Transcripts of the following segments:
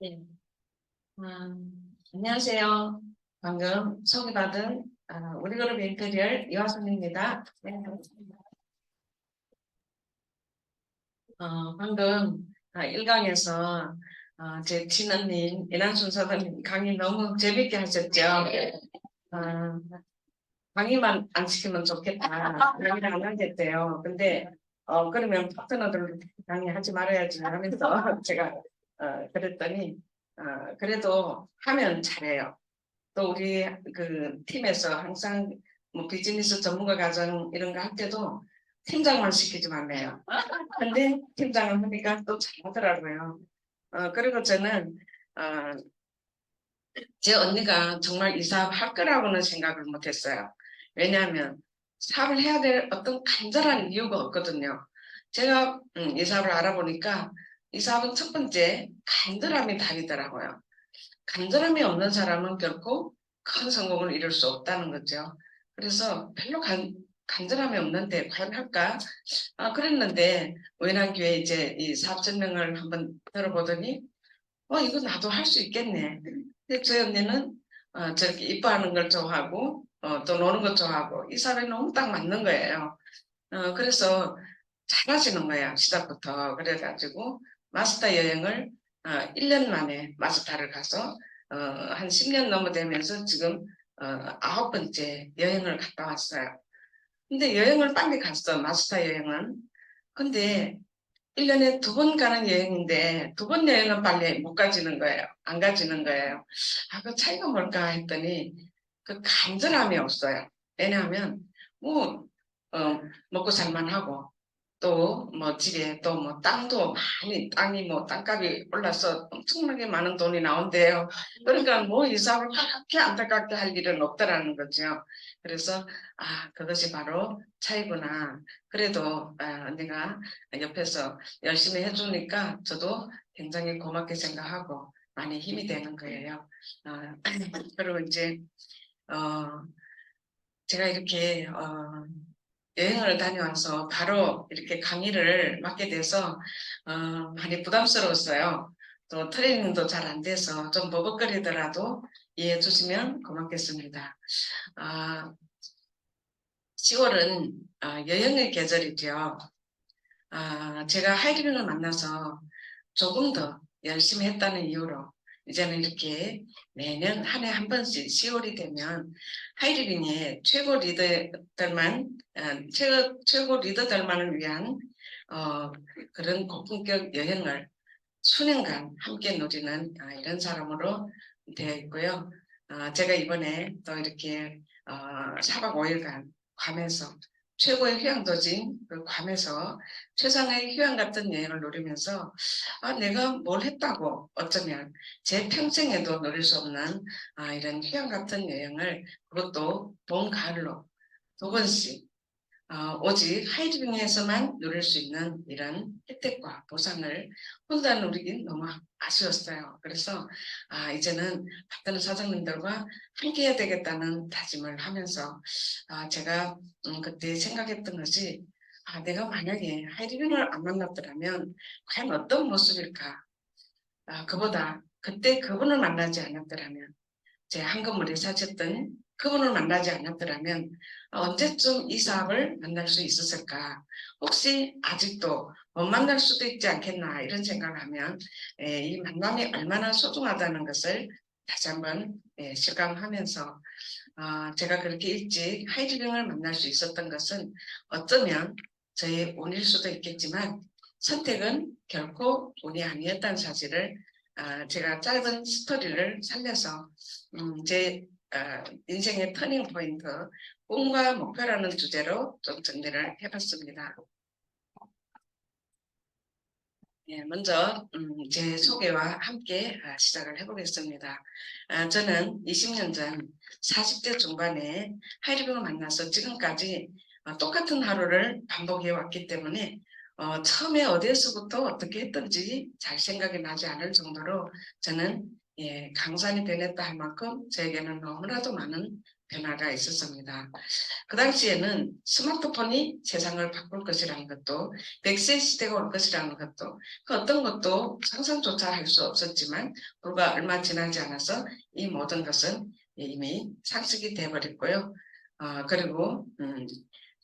네. 안녕하세요. 방금 소개받은 우리 그룹 인테리얼 이화순입니다. 네, 반갑습니다. 방금 1강에서 제 친언니 이난순 사장님 강의 너무 재밌게 하셨죠. 어, 강의만 안 시키면 좋겠다. 강의를 안 하겠대요. 근데 그러면 파트너들 강의하지 말아야지 하면서 제가 그랬더니 그래도 하면 잘해요. 또 우리 그 팀에서 항상 뭐 비즈니스 전문가 과정 이런 거 할 때도 팀장만 시키지 말래요. 근데 팀장을 하니까 또 잘하더라고요. 그리고 저는 어, 제 언니가 정말 이 사업 할 거라고는 생각을 못했어요. 왜냐하면 사업을 해야 될 어떤 간절한 이유가 없거든요. 제가 이 사업을 알아보니까 이 사업은 첫 번째 간절함이 답이더라고요. 간절함이 없는 사람은 결코 큰 성공을 이룰 수 없다는 거죠. 그래서 별로 간절함이 없는데 과연 할까? 그랬는데 우연한기회에 이제 이 사업 설명을 한번 들어보더니 이거 나도 할 수 있겠네. 근데 저희 언니는 저렇게 이뻐하는 걸 좋아하고 또 노는 것 좋아하고 이 사람이 너무 딱 맞는 거예요. 그래서 잘하시는 거야 시작부터. 그래가지고 마스터 여행을 1년 만에 마스터를 가서 한 10년 넘어 되면서 지금 9번째 여행을 갔다 왔어요. 근데 여행을 빨리 갔어 마스터 여행은. 근데 1년에 2번 가는 여행인데 2번 여행은 빨리 못 가지는 거예요. 안 가지는 거예요. 그 차이가 뭘까 했더니 그 간절함이 없어요. 왜냐하면 뭐 먹고 살만하고 또 뭐 집에 또 뭐 땅도 많이 땅이 뭐 땅값이 올라서 엄청나게 많은 돈이 나온대요. 그러니까 뭐 이 사업을 그렇게 안타깝게 할 일은 없다라는 거죠. 그래서 그것이 바로 차이구나. 그래도 언니가 옆에서 열심히 해주니까 저도 굉장히 고맙게 생각하고 많이 힘이 되는 거예요. 그리고 이제 어, 제가 이렇게 여행을 다녀와서 바로 이렇게 강의를 맡게 돼서 많이 부담스러웠어요. 또 트레이닝도 잘 안 돼서 좀 버벅거리더라도 이해해 주시면 고맙겠습니다. 아, 10월은 여행의 계절이죠. 제가 하이리빈을 만나서 조금 더 열심히 했다는 이유로 이제는 이렇게 매년 한 해 한 번씩 10월이 되면 하이리빙의 최고 리더들만 최고 리더들만을 위한 어, 그런 고품격 여행을 수년간 함께 누리는 이런 사람으로 되어 있고요. 제가 이번에 또 이렇게 4박 5일간 괌에서 최고의 휴양도지인 그 괌에서 최상의 휴양 같은 여행을 누리면서 내가 뭘 했다고 어쩌면 제 평생에도 누릴 수 없는 이런 휴양 같은 여행을 그것도 봄, 가을로 2번씩 오직 하이리빙에서만 누릴 수 있는 이런 혜택과 보상을 혼자 누리긴 너무 아쉬웠어요. 그래서 이제는 박태는 사장님들과 함께 해야 되겠다는 다짐을 하면서 제가 그때 생각했던 것이 내가 만약에 하이리빙을 안 만났더라면 과연 어떤 모습일까? 그보다 그때 그분을 만나지 않았더라면 제 황금물에 사셨던 그분을 만나지 않았더라면 언제쯤 이 사업을 만날 수 있었을까? 혹시 아직도 못 만날 수도 있지 않겠나 이런 생각을 하면 이 만남이 얼마나 소중하다는 것을 다시 한번 실감하면서 제가 그렇게 일찍 하이리빙을 만날 수 있었던 것은 어쩌면 저의 운일 수도 있겠지만 선택은 결코 운이 아니었다는 사실을 제가 짧은 스토리를 살려서 제 인생의 터닝 포인트, 꿈과 목표라는 주제로 좀 정리를 해봤습니다. 먼저 제 소개와 함께 시작을 해보겠습니다. 저는 20년 전 40대 중반에 하이리빙을 만나서 지금까지 똑같은 하루를 반복해 왔기 때문에 처음에 어디에서부터 어떻게 했던지 잘 생각이 나지 않을 정도로 저는 예, 강산이 변했다 할 만큼 저에게는 너무나도 많은 변화가 있었습니다. 그 당시에는 스마트폰이 세상을 바꿀 것이라는 것도 100세 시대가 올 것이라는 것도 그 어떤 것도 상상조차 할 수 없었지만 불과 얼마 지나지 않아서 이 모든 것은 이미 상식이 되어버렸고요. 그리고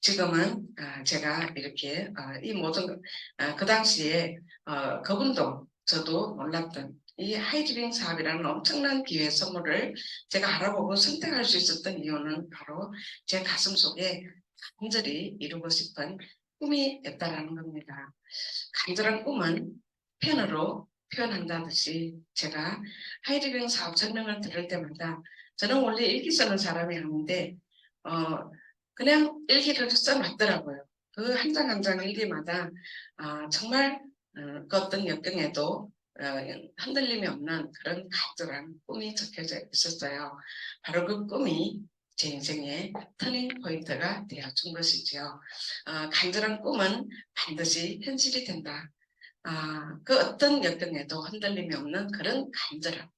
지금은 제가 이렇게 이 모든 그 당시에 그분도 저도 몰랐던 이 하이드링 사업이라는 엄청난 기회 선물을 제가 알아보고 선택할 수 있었던 이유는 바로 제 가슴 속에 간절히 이루고 싶은 꿈이 있다라는 겁니다. 간절한 꿈은 펜으로 표현한다듯이 제가 하이드링 사업 설명을 들을 때마다 저는 원래 일기 쓰는 사람이 아닌데 그냥 일기를 써놨더라고요. 그 한 장 한 장 일기마다 정말 그 어떤 역경에도 흔들림이 없는 그런 간절한 꿈이 적혀져 있었어요. 바로 그 꿈이 제 인생의 터닝 포인트가 되어준 것이죠. 간절한 꿈은 반드시 현실이 된다. 그 어떤 역경에도 흔들림이 없는 그런 간절함.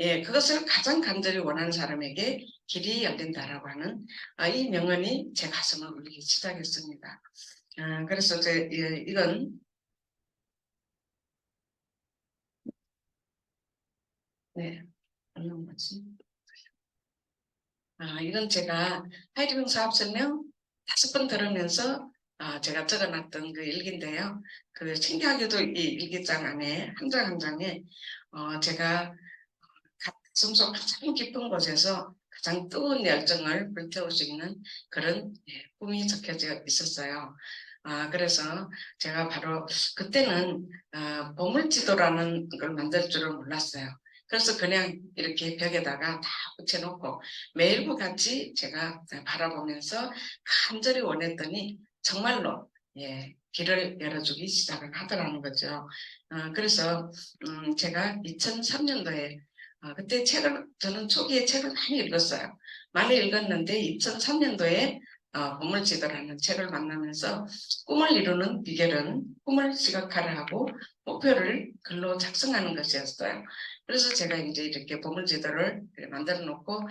예, 그것을 가장 간절히 원하는 사람에게 길이 열린다라고 하는 이 명언이 제 가슴을 울리기 시작했습니다. 그래서 이건 네, 어느 거지? 이건 제가 하이리빙 사업 설명 5번 들으면서 제가 적어놨던 그 일기인데요. 그 신기하게도 이 일기장 안에 한 장 한 장에 제가 가슴속 가장 깊은 곳에서 가장 뜨거운 열정을 불태울 수 있는 그런 꿈이 적혀져 있었어요. 그래서 제가 바로 그때는 보물지도라는 걸 만들 줄은 몰랐어요. 그래서 그냥 이렇게 벽에다가 다 붙여놓고 매일과 같이 제가 바라보면서 간절히 원했더니 정말로 길을 열어주기 시작을 하더라는 거죠. 그래서 제가 2003년도에 그때 책을 저는 초기에 책을 많이 읽었어요. 많이 읽었는데 2003년도에 보물지도라는 책을 만나면서 꿈을 이루는 비결은 꿈을 시각화하고 목표를 글로 작성하는 것이었어요. 그래서 제가 이제 이렇게 보물지도를 만들어 놓고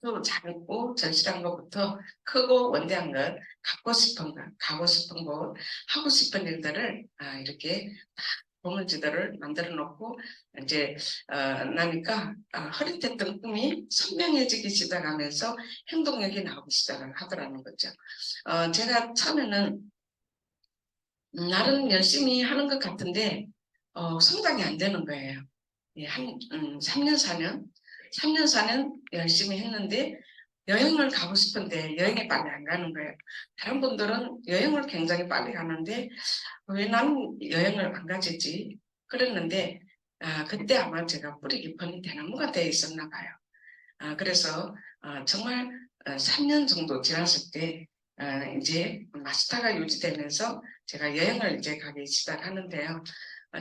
또 작고 절실한 것부터 크고 원대한 것, 갖고 싶은 것, 가고 싶은 곳, 하고 싶은 일들을 이렇게 보물지도를 만들어 놓고 이제 나니까 흐릿했던 꿈이 선명해지기 시작하면서 행동력이 나오기 시작을 하더라는 거죠. 제가 처음에는 나름 열심히 하는 것 같은데 성장이 안 되는 거예요. 예, 3년 4년 3년 4년 열심히 했는데 여행을 가고 싶은데 여행이 빨리 안 가는 거예요. 다른 분들은 여행을 굉장히 빨리 가는데 왜 나는 여행을 안 가지지? 그랬는데 그때 아마 제가 뿌리 깊은 대나무가 되어 있었나 봐요. 그래서 정말 3년 정도 지났을 때 이제 마스터가 유지되면서 제가 여행을 이제 가기 시작하는데요.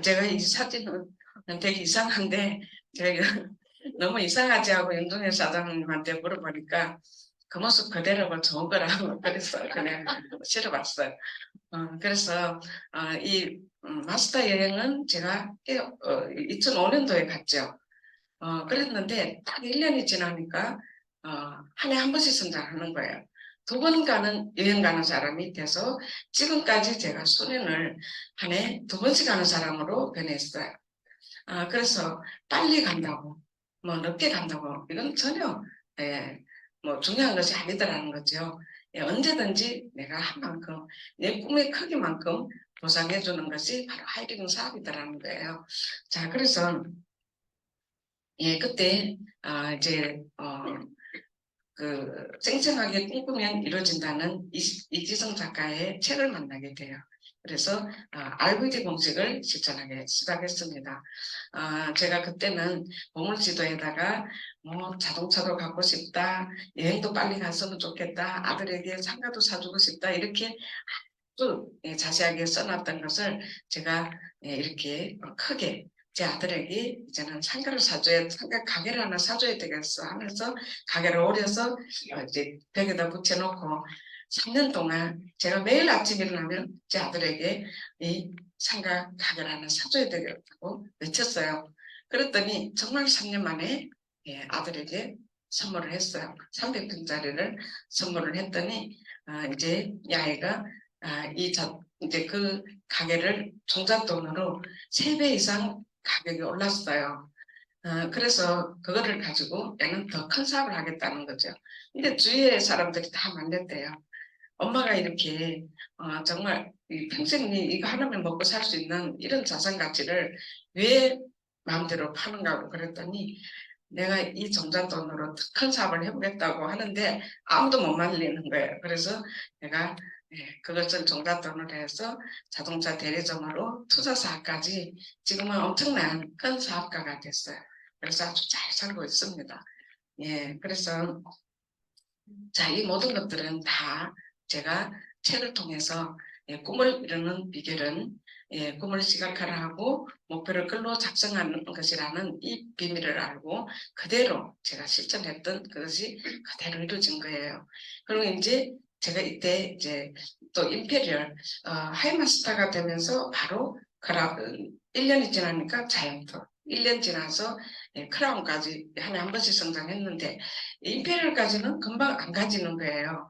제가 이 사진은 되게 이상한데 제가 너무 이상하지 하고 윤종현 사장님한테 물어보니까 그 모습 그대로가 좋은 거라고 그래서 그냥 실어봤어요. 그래서 이 마스터 여행은 제가 2005년도에 갔죠. 그랬는데 딱 1년이 지나니까 한 해 한 번씩 성장하는 거예요. 2번 가는 여행 가는 사람이 돼서 지금까지 제가 수련을 한 해 2번씩 가는 사람으로 변했어요. 그래서 빨리 간다고 뭐 늦게 간다고 이건 전혀 예, 뭐 중요한 것이 아니더라는 거죠. 언제든지 내가 한 만큼 내 꿈의 크기만큼 보상해 주는 것이 바로 하이링 사업이더라는 거예요. 자, 그래서 그때 이제 그 생생하게 꿈꾸면 이루어진다는 이지성 작가의 책을 만나게 돼요. 그래서 RVD 공식을 실천하기 시작했습니다. 제가 그때는 보물지도에다가 뭐 자동차도 갖고 싶다, 여행도 빨리 갔으면 좋겠다, 아들에게 상가도 사주고 싶다 이렇게 또 자세하게 써놨던 것을 제가 이렇게 크게 제 아들에게 이제는 상가를 사줘야 상가 가게를 하나 사줘야 되겠어 하면서 가게를 오려서 이제 벽에다 붙여놓고 3년 동안 제가 매일 아침 일어나면 제 아들에게 이 상가 가게를 하나 사줘야 되겠다고 외쳤어요. 그랬더니 정말 3년 만에 아들에게 선물을 했어요. 300평짜리를 선물을 했더니 이제 이 아이가 이제 그 가게를 종잣돈으로 3배 이상 가격이 올랐어요. 그래서 그거를 가지고 얘는 더 큰 사업을 하겠다는 거죠. 근데 주위의 사람들이 다 말렸대요. 엄마가 이렇게 정말 평생 이거 하나만 먹고 살 수 있는 이런 자산 가치를 왜 마음대로 파는가 그랬더니 내가 이 종잣돈으로 더 큰 사업을 해보겠다고 하는데 아무도 못 말리는 거예요. 그래서 내가 그것을 종잣돈으로 해서 자동차 대리점으로 투자 사업까지 지금은 엄청난 큰 사업가가 됐어요. 그래서 아주 잘 살고 있습니다. 그래서 자, 이 모든 것들은 다 제가 책을 통해서 꿈을 이루는 비결은 꿈을 시각화하고 목표를 글로 작성하는 것이라는 이 비밀을 알고 그대로 제가 실천했던 그것이 그대로 이루어진 거예요. 그리고 이제 제가 이때 이제 또 임페리얼 하이마스터가 되면서 바로 1년이 지나니까 자이언트 1년 지나서 크라운까지 한 해 한 번씩 성장했는데 임페리얼까지는 금방 안 가지는 거예요.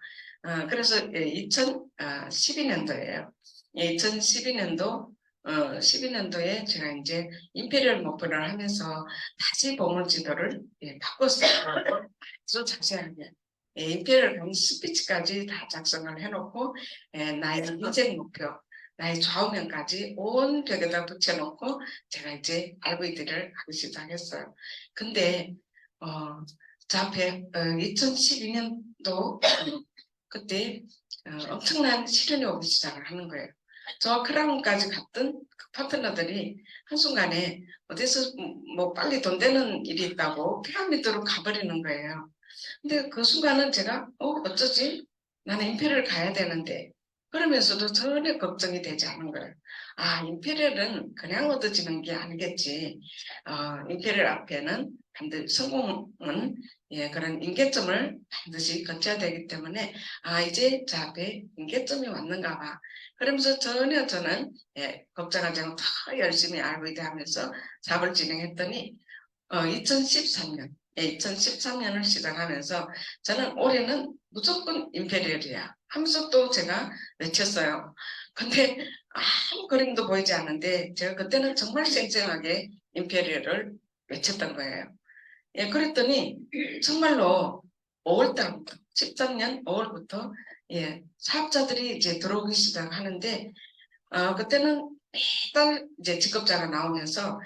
그래서 2012년도예요. 2012년도 12년도에 제가 이제 임페리얼 목표를 하면서 다시 보물 지도를 바꿨어요. 아주 자세하게. 임페리얼 강의 스피치까지 다 작성을 해놓고 나의 인생 목표, 나의 좌우명까지 온 벽에다 붙여놓고 제가 이제 RVD를 하기 시작했어요. 근데 자, 2012년도 그때 엄청난 시련이 오기 시작을 하는 거예요. 저 크라운까지 갔던 그 파트너들이 한순간에 어디서 뭐 빨리 돈 되는 일이 있다고 피라미드로 가버리는 거예요. 근데 그 순간은 제가 어쩌지? 나는 임페리얼 가야 되는데 그러면서도 전혀 걱정이 되지 않은 거예요. 임페리얼은 그냥 얻어지는 게 아니겠지. 임페리얼 앞에는 반드시 성공은 그런 임계점을 반드시 거쳐야 되기 때문에 이제 저 앞에 임계점이 왔는가 봐. 그러면서 전혀 저는 걱정하지 않고 더 열심히 RVD 하면서 사업을 진행했더니 2013년 2013년을 시작하면서 저는 올해는 무조건 임페리얼이야 하면서 또 제가 외쳤어요. 근데 아무 그림도 보이지 않는데 제가 그때는 정말 쌩쌩하게 임페리얼을 외쳤던 거예요. 그랬더니 정말로 5월달부터 13년 5월부터 사업자들이 이제 들어오기 시작하는데 그때는 매달 이제 직급자가 나오면서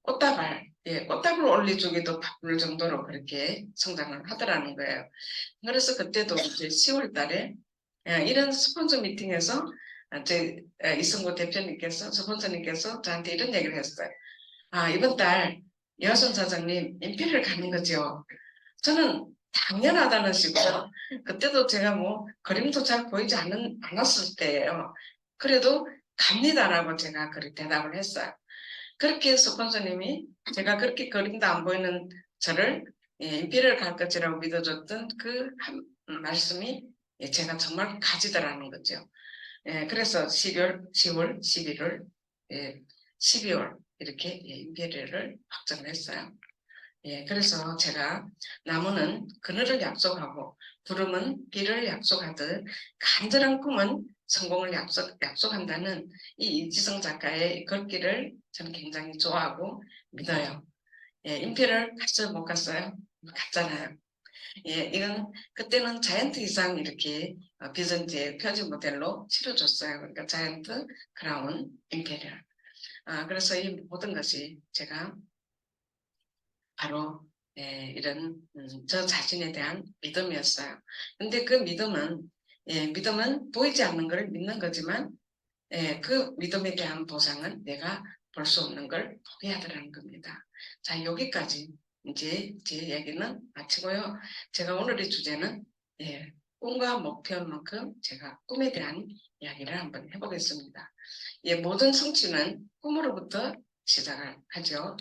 꽃다발 꽃다발 올려주기도 바쁠 정도로 그렇게 성장을 하더라는 거예요. 그래서 그때도 이제 10월 달에 이런 스폰서 미팅에서 제 이승구 대표님께서 스폰서님께서 저한테 이런 얘기를 했어요. 이번 달 여순 사장님 임페리얼 가는 거죠. 저는 당연하다는 식으로 그때도 제가 뭐 그림도 잘 보이지 않았을 때예요. 그래도 갑니다라고 제가 그렇게 대답을 했어요. 그렇게 스폰서님이 제가 그렇게 그림도 안 보이는 저를 임페리얼 갈 것이라고 믿어줬던 그 한 말씀이 제가 정말 가지더라는 거죠. 그래서 12월, 10월, 11월, 12월 이렇게 임페리얼을 확정을 했어요. 그래서 제가 나무는 그늘을 약속하고 구름은 비를 약속하듯 간절한 꿈은 성공을 약속한다는 이 이지성 작가의 글귀를 저는 굉장히 좋아하고 믿어요. 임페리얼 갔어요? 못 갔어요? 갔잖아요. 이건 그때는 자이언트 이상 이렇게 비전지의 표지 모델로 치러줬어요. 그러니까 자이언트, 크라운, 임페리얼. 그래서 이 모든 것이 제가 바로 이런 저 자신에 대한 믿음이었어요. 근데 그 믿음은 보이지 않는 걸 믿는 거지만 그 믿음에 대한 보상은 내가 볼 수 없는 걸 보게 하더라는 겁니다. 자, 여기까지 이제 제 얘기는 마치고요. 제가 오늘의 주제는 꿈과 목표만큼 제가 꿈에 대한 이야기를 한번 해보겠습니다. 모든 성취는 꿈으로부터 시작을 하죠.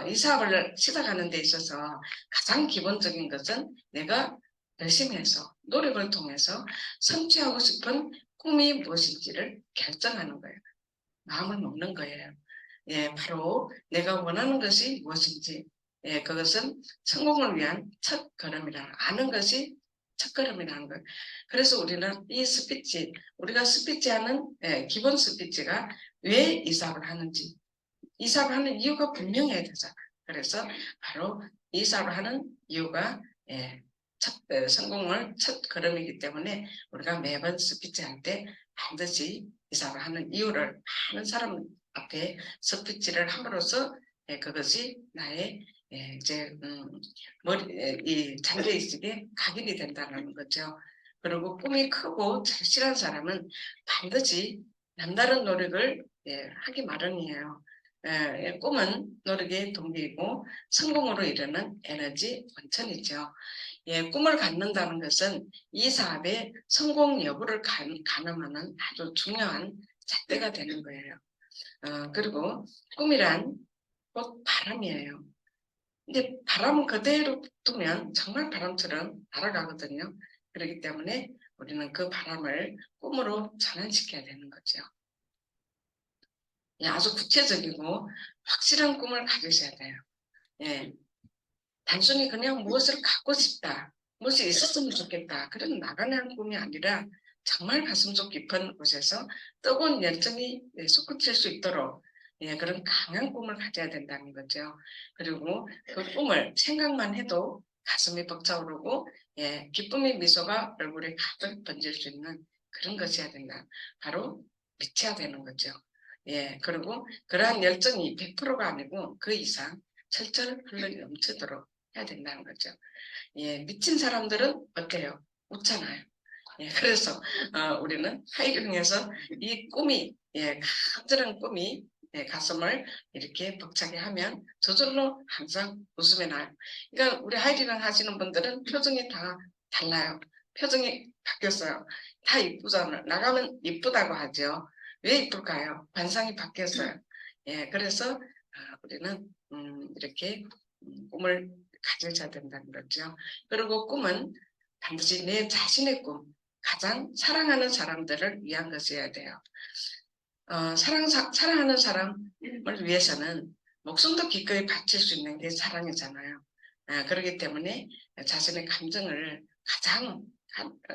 이 사업을 시작하는 데 있어서 가장 기본적인 것은 내가 열심히 해서 노력을 통해서 성취하고 싶은 꿈이 무엇인지를 결정하는 거예요. 마음을 먹는 거예요. 예, 바로 내가 원하는 것이 무엇인지, 예, 그것은 성공을 위한 첫 걸음이라 아는 것이 첫 걸음이라는 거예요. 그래서 우리는 이 스피치, 우리가 스피치하는 예, 기본 스피치가 왜 이사를 하는지, 이사를 하는 이유가 분명해야 되잖아요. 그래서 바로 이사를 하는 이유가 예, 성공을 첫 걸음이기 때문에 우리가 매번 스피치할 때 반드시 이사를 하는 이유를 많은 사람 앞에 스피치를 함으로써 예, 그것이 나의 예, 이제 이 잠재의식에 각인이 된다는 거죠. 그리고 꿈이 크고 절실한 사람은 반드시 남다른 노력을 예, 하기 마련이에요. 예, 꿈은 노력의 동기이고 성공으로 이르는 에너지 원천이죠. 예, 꿈을 갖는다는 것은 이 사업의 성공 여부를 가늠하는 아주 중요한 잣대가 되는 거예요. 그리고 꿈이란 곧 바람이에요. 근데 바람은 그대로 두면 정말 바람처럼 날아가거든요. 그렇기 때문에 우리는 그 바람을 꿈으로 전환시켜야 되는 거죠. 예, 아주 구체적이고 확실한 꿈을 가지셔야 돼요. 예, 단순히 그냥 무엇을 갖고 싶다, 무엇이 있었으면 좋겠다, 그런 나가는 꿈이 아니라 정말 가슴속 깊은 곳에서 뜨거운 열정이 솟구칠 수 있도록 예, 그런 강한 꿈을 가져야 된다는 거죠. 그리고 그 꿈을 생각만 해도 가슴이 벅차오르고 예, 기쁨의 미소가 얼굴에 가득 번질 수 있는 그런 것이어야 된다. 바로 미쳐야 되는 거죠. 예, 그리고 그러한 열정이 100%가 아니고 그 이상 철철 흘러 넘치도록 해야 된다는 거죠. 예, 미친 사람들은 어때요? 웃잖아요. 예, 그래서 우리는 하이링에서 이 꿈이 예, 간절한 꿈이 예, 가슴을 이렇게 벅차게 하면 저절로 항상 웃음이 나요. 그러니까 우리 하이링 하시는 분들은 표정이 다 달라요. 표정이 바뀌었어요. 다 이쁘잖아요. 나가면 이쁘다고 하죠. 왜 이쁠까요? 관상이 바뀌었어요. 예, 그래서 우리는 이렇게 꿈을 가져야 된다는 거죠. 그리고 꿈은 반드시 내 자신의 꿈, 가장 사랑하는 사람들을 위한 것이어야 돼요. 사랑하는 사람을 위해서는 목숨도 기꺼이 바칠 수 있는 게 사랑이잖아요. 그렇기 때문에 자신의 감정을 가장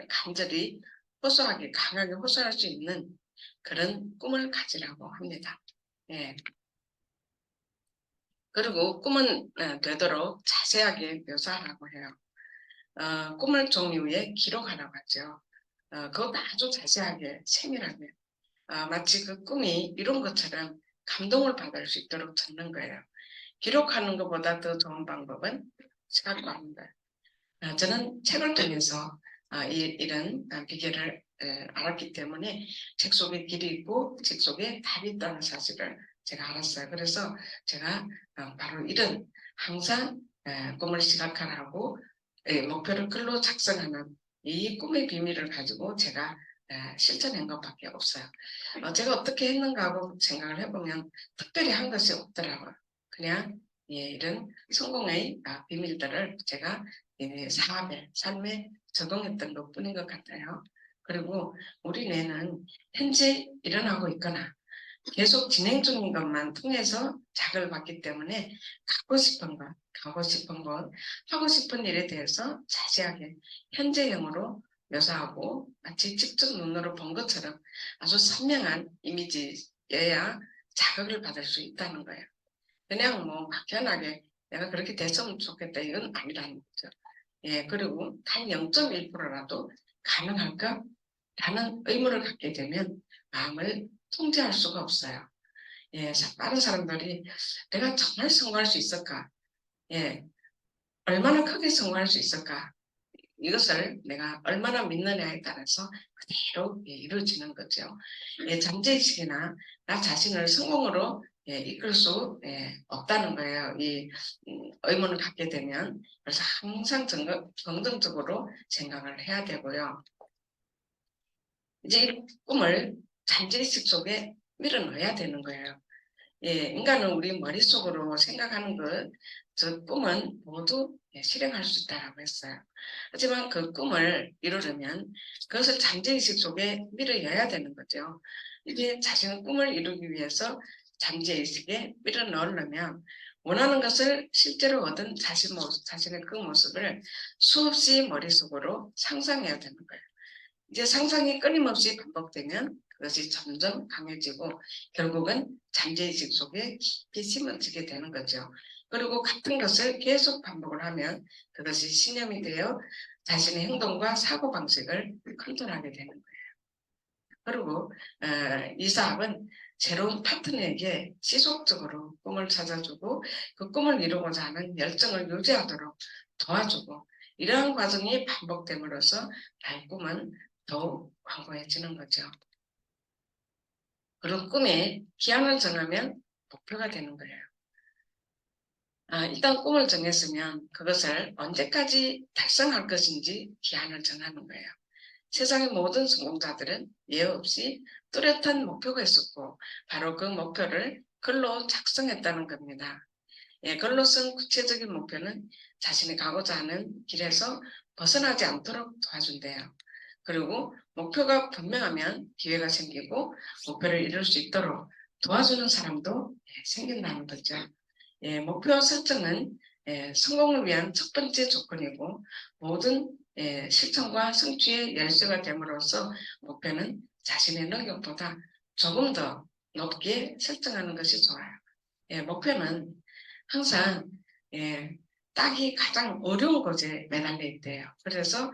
간절히 호소하게, 강하게 호소할 수 있는 그런 꿈을 가지라고 합니다. 예. 그리고 꿈은 되도록 자세하게 묘사하라고 해요. 꿈을 종류에 기록하라고 하죠. 그것도 아주 자세하게 세밀하게 마치 그 꿈이 이룬 것처럼 감동을 받을 수 있도록 적는 거예요. 기록하는 것보다 더 좋은 방법은 시각화입니다. 저는 책을 통해서 이런 비결을 알았기 때문에 책 속에 길이 있고 책 속에 답이 있다는 사실을 제가 알았어요. 그래서 제가 바로 이런 항상 꿈을 시각화하고 목표를 글로 작성하는 이 꿈의 비밀을 가지고 제가 실천한 것밖에 없어요. 제가 어떻게 했는가 하고 생각을 해보면 특별히 한 것이 없더라고요. 그냥 이런 성공의 비밀들을 제가 사업에, 삶에 적용했던 것뿐인 것 같아요. 그리고 우리 뇌는 현재 일어나고 있거나 계속 진행 중인 것만 통해서 자극을 받기 때문에 가고 싶은 것, 하고 싶은 일에 대해서 자세하게 현재형으로 묘사하고 마치 직접 눈으로 본 것처럼 아주 선명한 이미지여야 자극을 받을 수 있다는 거예요. 그냥 뭐 막연하게 내가 그렇게 됐으면 좋겠다 이건 아니라는 거죠. 예, 그리고 단 0.1%라도 가능할까? 라는 의문을 갖게 되면 마음을 통제할 수가 없어요. 예, 다른 사람들이 내가 정말 성공할 수 있을까? 예, 얼마나 크게 성공할 수 있을까? 이것을 내가 얼마나 믿느냐에 따라서 그대로 이루어지는 거죠. 예, 잠재의식이나 나 자신을 성공으로 이끌 수 없다는 거예요. 이 의문을 갖게 되면 그래서 항상 긍정적으로 생각을 해야 되고요. 이제 이 꿈을 잠재의식 속에 밀어넣어야 되는 거예요. 예, 인간은 우리 머릿속으로 생각하는 것, 저 꿈은 모두 실행할 수 있다고 했어요. 하지만 그 꿈을 이루려면 그것을 잠재의식 속에 밀어넣어야 되는 거죠. 이제 자신의 꿈을 이루기 위해서 잠재의식에 밀어넣으려면 원하는 것을 실제로 얻은 자신의 그 모습을 수없이 머릿속으로 상상해야 되는 거예요. 이제 상상이 끊임없이 반복되면 그것이 점점 강해지고 결국은 잠재의식 속에 깊이 심어지게 되는 거죠. 그리고 같은 것을 계속 반복을 하면 그것이 신념이 되어 자신의 행동과 사고방식을 컨트롤하게 되는 거예요. 그리고 이 사업은 새로운 파트너에게 지속적으로 꿈을 찾아주고 그 꿈을 이루고자 하는 열정을 유지하도록 도와주고 이러한 과정이 반복됨으로써 나의 꿈은 더욱 광고해지는 거죠. 그리고 꿈에 기한을 정하면 목표가 되는 거예요. 일단 꿈을 정했으면 그것을 언제까지 달성할 것인지 기한을 정하는 거예요. 세상의 모든 성공자들은 예외 없이 뚜렷한 목표가 있었고 바로 그 목표를 글로 작성했다는 겁니다. 글로 쓴 구체적인 목표는 자신이 가고자 하는 길에서 벗어나지 않도록 도와준대요. 그리고 목표가 분명하면 기회가 생기고 목표를 이룰 수 있도록 도와주는 사람도 생긴다는 거죠. 목표 설정은 성공을 위한 첫 번째 조건이고 모든 실천과 성취의 열쇠가 됨으로써 목표는 자신의 능력보다 조금 더 높게 설정하는 것이 좋아요. 목표는 항상 딱이 가장 어려운 곳에 매달려 있대요. 그래서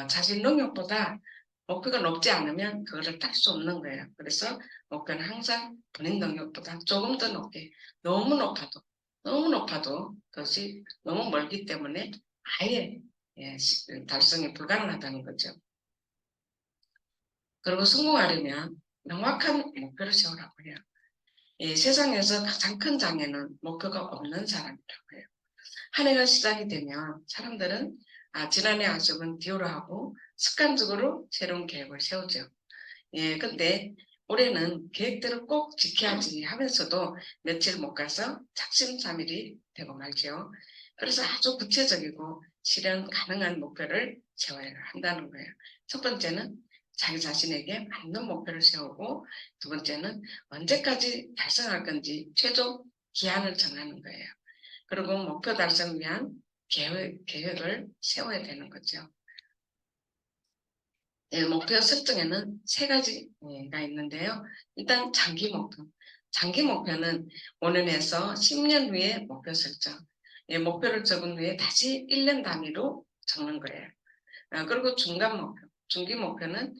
자신 능력보다 목표가 높지 않으면 그거를 딸 수 없는 거예요. 그래서 목표는 항상 본인 능력보다 조금 더 높게 너무 높아도 그것이 너무 멀기 때문에 아예 달성이 불가능하다는 거죠. 그리고 성공하려면 명확한 목표를 세우라고 해요. 세상에서 가장 큰 장애는 목표가 없는 사람이라고 해요. 한 해가 시작이 되면 사람들은 지난해 약속은 뒤로 하고 습관적으로 새로운 계획을 세우죠. 근데 올해는 계획대로 꼭 지켜야지 하면서도 며칠 못 가서 작심삼일이 되고 말죠. 그래서 아주 구체적이고 실현 가능한 목표를 세워야 한다는 거예요. 첫 번째는 자기 자신에게 맞는 목표를 세우고 두 번째는 언제까지 달성할 건지 최종 기한을 정하는 거예요. 그리고 목표 달성을 위한 계획을 세워야 되는 거죠. 목표 설정에는 세 가지가 있는데요. 일단 장기 목표. 장기 목표는 5년에서 10년 후에 목표 설정. 목표를 적은 후에 다시 1년 단위로 적는 거예요. 그리고 중간 목표. 중기 목표는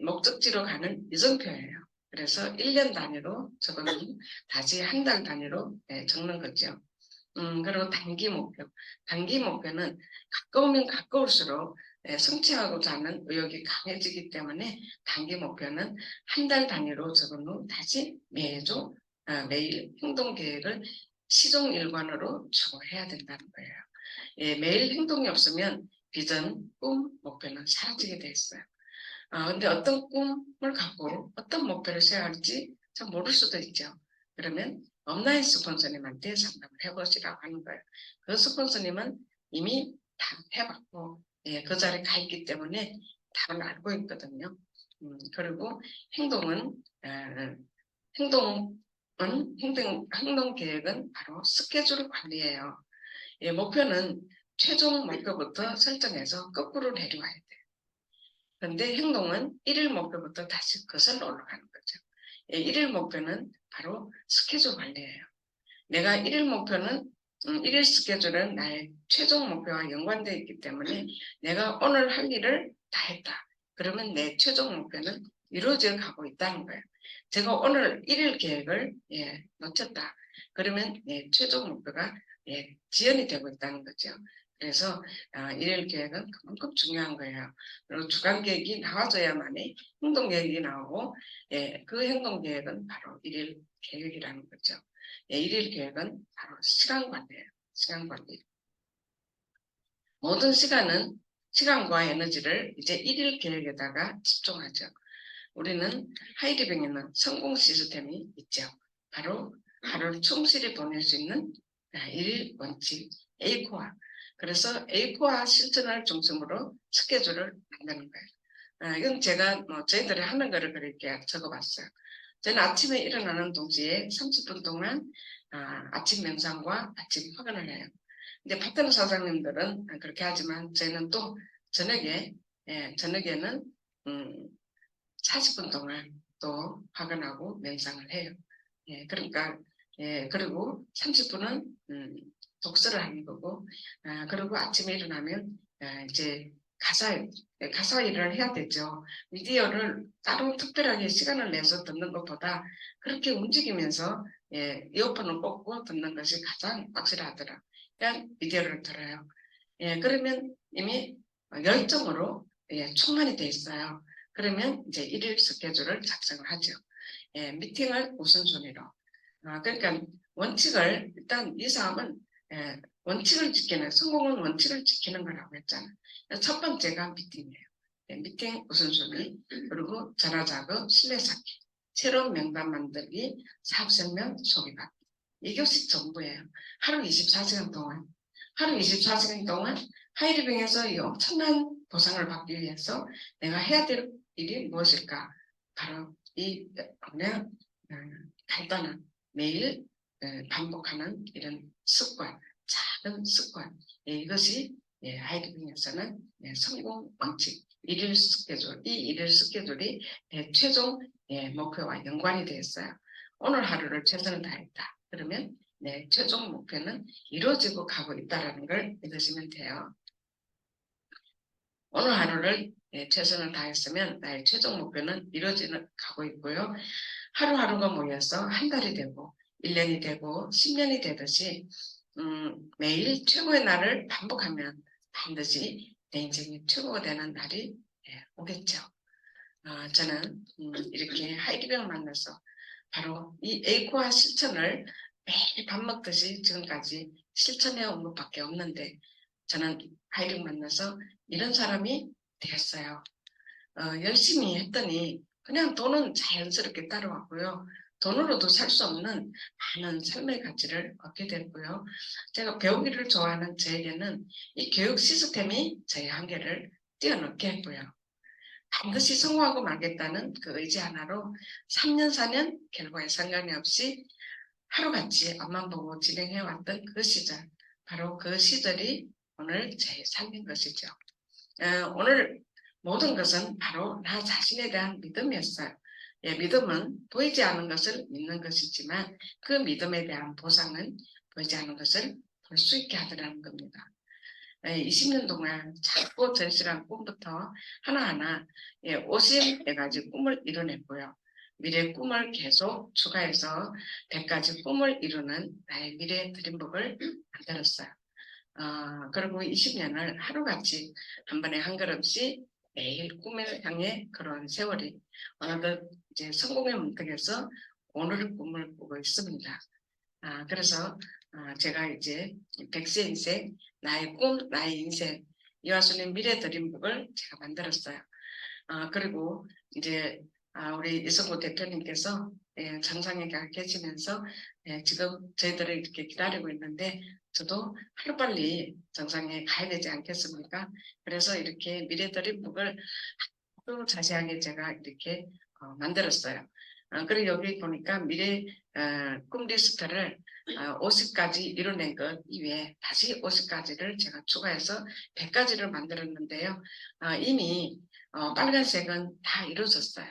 목적지로 가는 이정표예요. 그래서 1년 단위로 적으면 다시 한 달 단위로 적는 거죠. 그리고 단기 목표. 단기 목표는 가까우면 가까울수록 성취하고자 하는 의욕이 강해지기 때문에 단기 목표는 한 달 단위로 적은 후 다시 매주 매일 행동 계획을 시종일관으로 추구해야 된다는 거예요. 매일 행동이 없으면 비전, 꿈, 목표는 사라지게 돼 있어요. 근데 어떤 꿈을 갖고 어떤 목표를 세워야 할지 잘 모를 수도 있죠. 그러면 업라인 스폰서님한테 상담을 해보시라고 하는 거예요. 그 스폰서님은 이미 다 해봤고 그 자리에 가 있기 때문에 답을 알고 있거든요. 그리고 행동 계획은 바로 스케줄 관리예요. 목표는 최종 목표부터 설정해서 거꾸로 내려와야 돼요. 그런데 행동은 1일 목표부터 다시 거슬러 올라가는 거죠. 1일 목표는 바로 스케줄 관리예요. 내가 1일 목표는 1일 스케줄은 나의 최종 목표와 연관되어 있기 때문에 내가 오늘 할 일을 다 했다. 그러면 내 최종 목표는 이루어져 가고 있다는 거예요. 제가 오늘 1일 계획을 놓쳤다. 그러면 내 최종 목표가 지연이 되고 있다는 거죠. 그래서 1일 계획은 그만큼 중요한 거예요. 그리고 주간 계획이 나와줘야만이 행동 계획이 나오고 그 행동 계획은 바로 1일 계획이라는 거죠. 1일 계획은 바로 시간 관리예요. 시간 관리. 모든 시간과 에너지를 이제 1일 계획에다가 집중하죠. 우리는 하이리빙에는 성공 시스템이 있죠. 바로 하루를 충실히 보낼 수 있는 1일 원칙 A코어. 그래서 A코어 실천을 중심으로 스케줄을 만드는 거예요. 이건 제가 저희들이 하는 거를 그렇게 적어봤어요. 저는 아침에 일어나는 동시에 30분 동안 아침 명상과 아침 화관을 해요. 근데 파트너 사장님들은 그렇게 하지만 저희는 또 저녁에 저녁에는 40분 동안 또 화관하고 명상을 해요. 그러니까 그리고 30분은 독서를 하는 거고 그리고 아침에 일어나면 이제 가사 일을 해야 되죠. 미디어를 따로 특별하게 시간을 내서 듣는 것보다 그렇게 움직이면서 이어폰을 꽂고 듣는 것이 가장 확실하더라. 그러니까 미디어를 들어요. 그러면 이미 열정으로 충만이 돼 있어요. 그러면 이제 일일 스케줄을 작성을 하죠. 미팅을 우선순위로. 그러니까 원칙을 일단 이 사업은 원칙을 지키는 성공은 원칙을 지키는 거라고 했잖아. 첫 번째가 미팅이에요. 미팅 우선순위 그리고 전화 작업, 신뢰 쌓기, 새로운 명단 만들기, 사업 설명 소개받기. 이것이 전부예요. 하루 24시간 동안 하이리빙에서 이 엄청난 보상을 받기 위해서 내가 해야 될 일이 무엇일까? 바로 이 그냥 간단한 매일 반복하는 이런 습관, 작은 습관 이것이 하이리빙에서는 성공 원칙 일일 스케줄, 이 일일 스케줄이 최종 목표와 연관이 되어 있어요. 오늘 하루를 최선을 다했다. 그러면 최종 목표는 이루어지고 가고 있다는 걸 믿으시면 돼요. 오늘 하루를 최선을 다했으면 나의 최종 목표는 이루어지는 가고 있고요. 하루하루가 모여서 한 달이 되고 1년이 되고 10년이 되듯이 매일 최고의 날을 반복하면 반드시 내 인생이 최고가 되는 날이 오겠죠. 저는 이렇게 하이리빙을 만나서 바로 이 에이코아 실천을 매일 밥 먹듯이 지금까지 실천해 온 것밖에 없는데 저는 하이리빙 만나서 이런 사람이 되었어요. 열심히 했더니 그냥 돈은 자연스럽게 따라왔고요. 돈으로도 살 수 없는 많은 삶의 가치를 얻게 됐고요. 제가 배우기를 좋아하는 저에게는 이 교육 시스템이 저의 한계를 뛰어넘게 했고요. 반드시 성공하고 말겠다는 그 의지 하나로 3년, 4년 결과에 상관이 없이 하루같이 앞만 보고 진행해왔던 그 시절, 바로 그 시절이 오늘 제 삶인 것이죠. 오늘 모든 것은 바로 나 자신에 대한 믿음이었어요. 믿음은 보이지 않는 것을 믿는 것이지만 그 믿음에 대한 보상은 보이지 않는 것을 볼 수 있게 하더라는 겁니다. 20년 동안 자꾸 절실한 꿈부터 하나하나 50가지 꿈을 이뤄냈고요. 미래 꿈을 계속 추가해서 100가지 꿈을 이루는 나의 미래 드림북을 만들었어요. 그리고 20년을 하루같이 한 번에 한 걸음씩 매일 꿈을 향해 그런 세월이 어느덧 이제 성공의 문턱에서 오늘의 꿈을 꾸고 있습니다. 그래서 제가 이제 100세 인생, 나의 꿈, 나의 인생, 이화순의 미래 드림북을 제가 만들었어요. 그리고 이제 우리 이성구 대표님께서 정상에 가 계시면서 지금 저희들을 이렇게 기다리고 있는데 저도 하루빨리 정상에 가야 되지 않겠습니까? 그래서 이렇게 미래 드림북을 아주 자세하게 제가 이렇게 만들었어요. 그리고 여기 보니까 미래 꿈 리스트를 50가지 이뤄낸 것 이외에 다시 50가지를 제가 추가해서 100가지를 만들었는데요. 이미 빨간색은 다 이루어졌어요.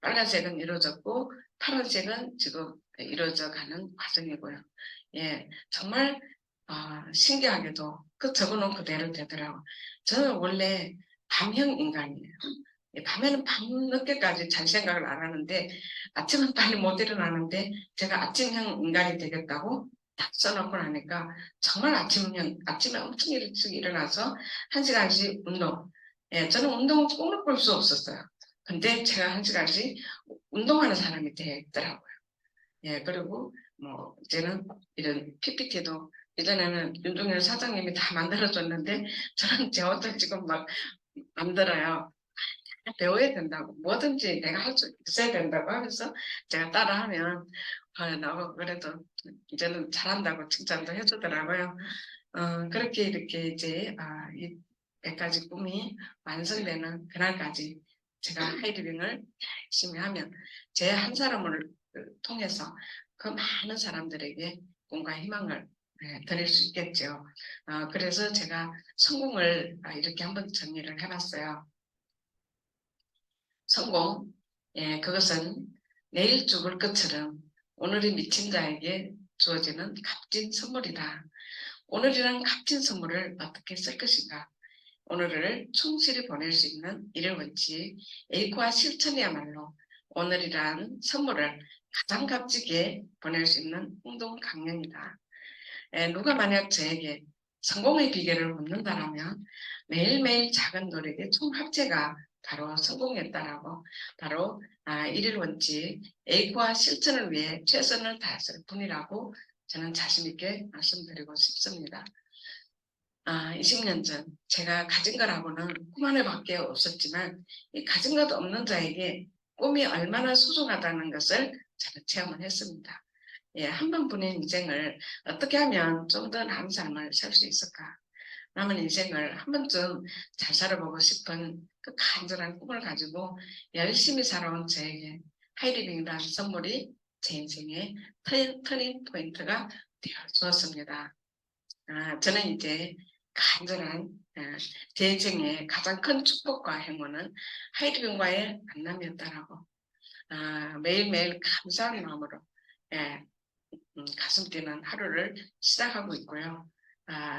빨간색은 이루어졌고 파란색은 지금 이루어져 가는 과정이고요. 정말 신기하게도 그 적어놓은 그대로 되더라고요. 저는 원래 밤형 인간이에요. 밤에는 밤늦게까지 잘 생각을 안 하는데 아침은 빨리 못 일어나는데 제가 아침형 인간이 되겠다고 딱 써놓고 나니까 정말 아침에 엄청 일찍 일어나서 1시간씩 운동. 저는 운동을 꿈을 꿀 수 없었어요. 근데 제가 1시간씩 운동하는 사람이 되더라고요. 그리고 뭐 이제는 이런 PPT도 예전에는 윤종현 사장님이 다 만들어줬는데 저는 제 혼자 지금 막 만들어요. 배워야 된다고 뭐든지 내가 할 수 있어야 된다고 하면서 제가 따라하면 나고 그래도 이제는 잘한다고 칭찬도 해주더라고요. 그렇게 이렇게 이제 이 100가지 꿈이 완성되는 그날까지 제가 하이리빙을 열심히 하면 제 한 사람을 통해서 그 많은 사람들에게 꿈과 희망을 드릴 수 있겠죠. 그래서 제가 성공을 이렇게 한번 정리를 해봤어요. 성공, 그것은 내일 죽을 것처럼 오늘이 미친 자에게 주어지는 값진 선물이다. 오늘이란 값진 선물을 어떻게 쓸 것인가? 오늘을 충실히 보낼 수 있는 일의 원칙, 에이코와 실천이야말로 오늘이란 선물을 가장 값지게 보낼 수 있는 행동 강령이다. 누가 만약 저에게 성공의 비결을 묻는다라면 매일매일 작은 노력의 총합체가 바로 성공이었다라고 바로 일일 원칙, 에이코와 실천을 위해 최선을 다했을 뿐이라고 저는 자신있게 말씀드리고 싶습니다. 20년 전 제가 가진 거라고는 꿈 하나밖에 없었지만 이 가진 것 없는 자에게 꿈이 얼마나 소중하다는 것을 저는 체험을 했습니다. 한 번뿐인 인생을 어떻게 하면 좀 더 나은 삶을 살 수 있을까? 남은 인생을 한 번쯤 잘 살아보고 싶은 그 간절한 꿈을 가지고 열심히 살아온 저에게 하이리빙이라는 선물이 제 인생의 터닝 포인트가 되어 주었습니다. 저는 이제 간절한 제 인생의 가장 큰 축복과 행운은 하이리빙과의 만남이었다라고 매일매일 감사한 마음으로 가슴 뛰는 하루를 시작하고 있고요.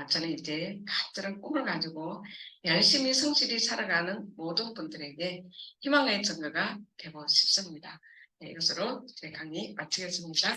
저는 이제 간절한 꿈을 가지고 열심히 성실히 살아가는 모든 분들에게 희망의 증거가 되고 싶습니다. 이것으로 제 강의 마치겠습니다.